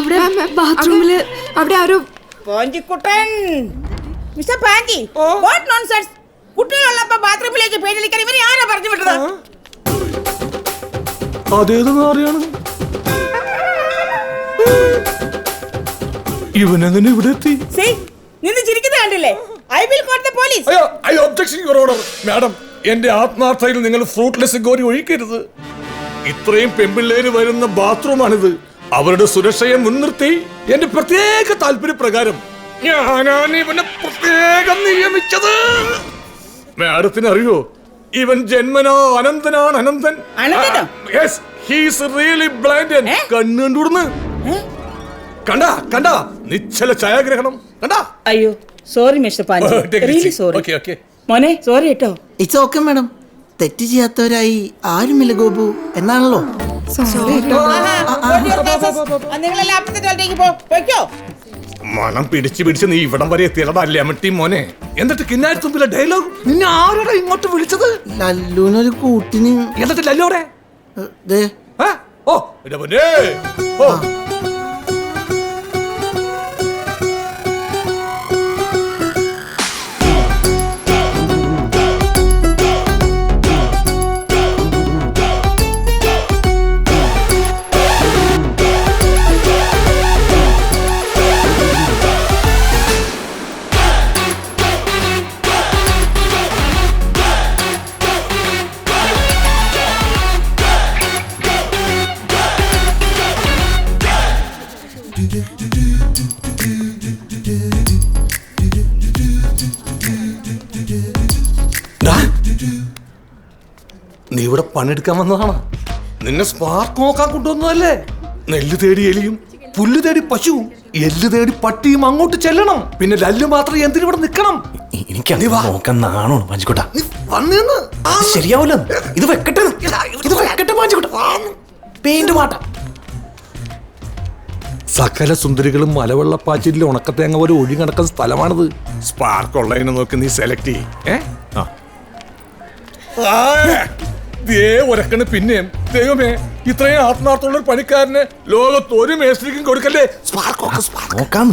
അവിടെ ബാത്റൂമില് അവിടെ ആരോ പോഞ്ചിക്കുട്ടൻ mister Panchi what nonsense. കുട്ടികളുള്ളപ്പോ ബാത്റൂമിലേക്ക് പേടിക്കാൻ ഇവരെ ആരാ പറഞ്ഞു വിട്ടത്? അതേതെന്ന് അറിയാണ് ഇവനെങ്ങനെ ഇവിടെ എത്തി? നിന്ന് ചിരിക്കുന്നത് കണ്ടില്ലേ? I will call the police. അയ്യോ I objection your order. Madam, എന്റെ ആത്മാർത്ഥയിൽ നിങ്ങൾ ഫ്രൂട്ട്ലെസ് ഗോരി ഒഴിക്കരുത്. ഇത്രയും പെമ്പിള്ളേര് വരുന്ന ബാത്റൂമാണിത്. അവരുടെ സുരക്ഷയെ മുൻനിർത്തി എന്റെ പ്രത്യേക താല്പര്യപ്രകാരം ഞാനാണ് ഇവനെ പ്രത്യേകം നിയമിച്ചത്. മാഡത്തിന് അറിയോ, ഇവൻ ജന്മനാ അനന്തനാണ്. അനന്തൻ. Yes, he is really blind. കണ്ണു കണ്ടുവിടുന്നു. കണ്ടാ കണ്ടാ നിശ്ചല ഛായാഗ്രഹണം കണ്ടാ. അയ്യോ sorry mister Panchi, really sorry. Okay okay മോനെ സോറി കേട്ടോ. It's okay madam. തെറ്റ് ചെയ്യാത്തവരായി ആരുമില്ല ഗോപു എന്നാണല്ലോ. മണം പിടിച്ച് പിടിച്ച് നീ ഇവിടം വരെ എത്തിയതല്ലേ അമ്മട്ടി മോനെ. എന്നിട്ട് കിന്നാരി തുമ്പിലെ ഡയലോഗ് നിന്നെ ആരോടാ ഇങ്ങോട്ട് വിളിച്ചത്? ലല്ലുവിനൊരു കൂട്ടിന്. എന്നിട്ട് ലല്ലോടെ ഓ ഓ നീ ഇവിടെ പണിയെടുക്കാൻ വന്നതാണ്. നിന്നെ സ്പാർക്ക് നോക്കാൻ കൊണ്ടുവന്നതല്ലേ. നെല്ല് തേടി എലിയും പുല്ല് തേടി പശുവും എല്ല് തേടി പട്ടിയും അങ്ങോട്ട് ചെല്ലണം. പിന്നെ ലല്ല് മാത്രം എന്തിനിവിടെ നിക്കണം? ശരിയാവൂല. ഇത് വെക്കട്ടെ, ഇത് വെക്കട്ടെ പാഞ്ചിക്കുട്ട. പെയിന്റ് മാട്ട. സകല സുന്ദരികളും മലവെള്ളപ്പാച്ചിലെ ഉണക്കത്തേങ്ങ പോലെ ഒഴി കിടക്കുന്ന സ്ഥലമാണിത്. സ്പാർക്ക് ഉള്ളതിനെ നോക്കി നീ സെലക്ട് ചെയ്യേ. ഒരക്കണ് പിന്നെയും ദൈവമേ, ഇത്രയും ആത്മാർത്ഥമുള്ള ഒരു പണിക്കാരന് ലോകത്ത് ഒരു മേസ്ത്രിക്കും കൊടുക്കല്ലേ. സ്പാർക്ക് സ്പാർക്ക് നോക്കാം.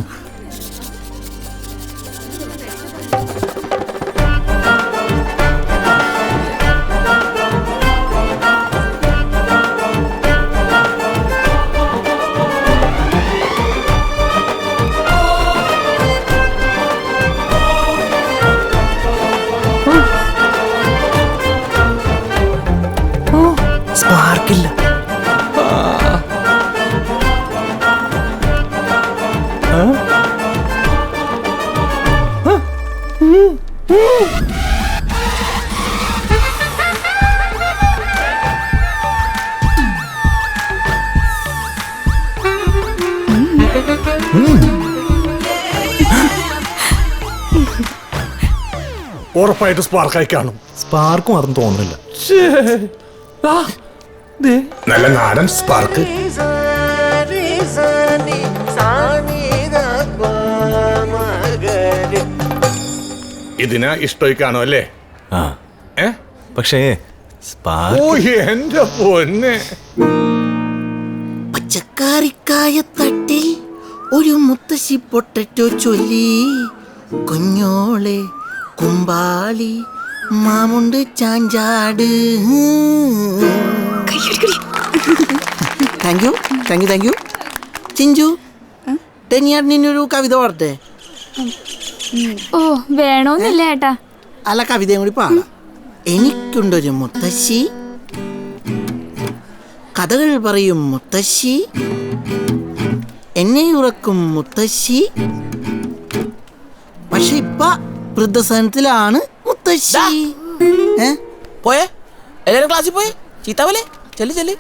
സ്പാർക്കില്ല. ഉറപ്പായിട്ട് സ്പാർക്കായി കാണും. സ്പാർക്കും അതും തോന്നുന്നില്ല. നല്ല നാടൻ സ്പാർക്ക്. ഇതിനാ ഇഷ്ടമായി കാണും അല്ലേ? പക്ഷേ ഓ എന്റെ പൊന്നെ. പച്ചക്കറിക്കായ തട്ടിൽ ഒരു മുത്തശ്ശി പൊട്ടറ്റോ ചൊല്ലി, കുഞ്ഞോളെ കുമ്പാളി മാമുണ്ട് ചാഞ്ചാട്. Thank you thank you thank you. Chinchu, ഞാൻ നിന്നൊരു കവിത പാടട്ടെ? ഓ വേണോന്നില്ല ഏട്ടാ. അല്ല, കവിതയും കൂടി പാടാം. എനിക്കുണ്ടൊരു മുത്തശ്ശി, കഥകൾ പറയും മുത്തശ്ശി, എന്നെ ഉറക്കും മുത്തശ്ശി, പക്ഷെ ഇപ്പ വൃദ്ധസദനത്തിലാണ് മുത്തശ്ശി. പോയേ എല്ലാരും ക്ലാസ്സിൽ പോയേ. ചീത്താവല്ലേ ചെല്ലു ചെല്ലു.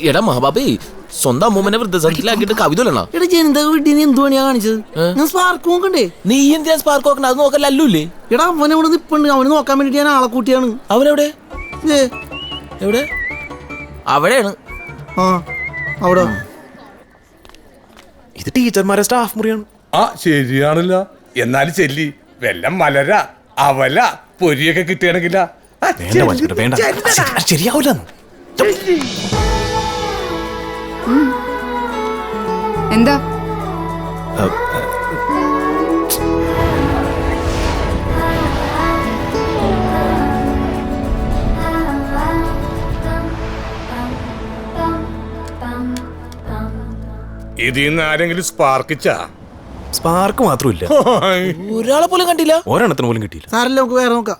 എടാ മഹാബാബേ, സ്വന്തം അമ്മൂമ്മനെ വൃദ്ധസദനത്തിലാക്കിയിട്ട് കവിത ഇല്ലണോ? എടാ ജനത വീട്ടിൽ നീ എന്ത് പണിയാ കാണിച്ചത്? ഞാൻ സ്പാർക്ക് നോക്കണ്ടേ? നീ എന്തിനാ സ്പാർക്ക് നോക്കണ? അത് നോക്കാൻ ലല്ലൂല്ലേ? എടാ അവൻ അവിടെ നിപ്പുണ്ട്, അവന് നോക്കാൻ വേണ്ടിട്ട് ഞാൻ ആളെ കൂട്ടിയാണ്. അവനെവിടെ? എവിടെ? അവിടെയാണ്. ആ അവിടെ. ഇത് ടീച്ചർമാരെ സ്റ്റാഫ് മുറിയാണ്. ആ ശരിയാണല്ല. എന്നാലും ചെല്ലി വെല്ലം മലര അവല പൊരിയൊക്കെ കിട്ടിയാണെങ്കില. വേണ്ട, ശരിയാവൂല. എന്താ ഇതിന്ന് ആരെങ്കിലും സ്പാർക്കിച്ചാ? സ്പാർക്ക് മാത്രമില്ല, ഒരാളെ പോലും കണ്ടില്ല. ഒരെണ്ണത്തിന് പോലും കിട്ടിയില്ല. സാറല്ലേ നമുക്ക് വേറെ നോക്കാം.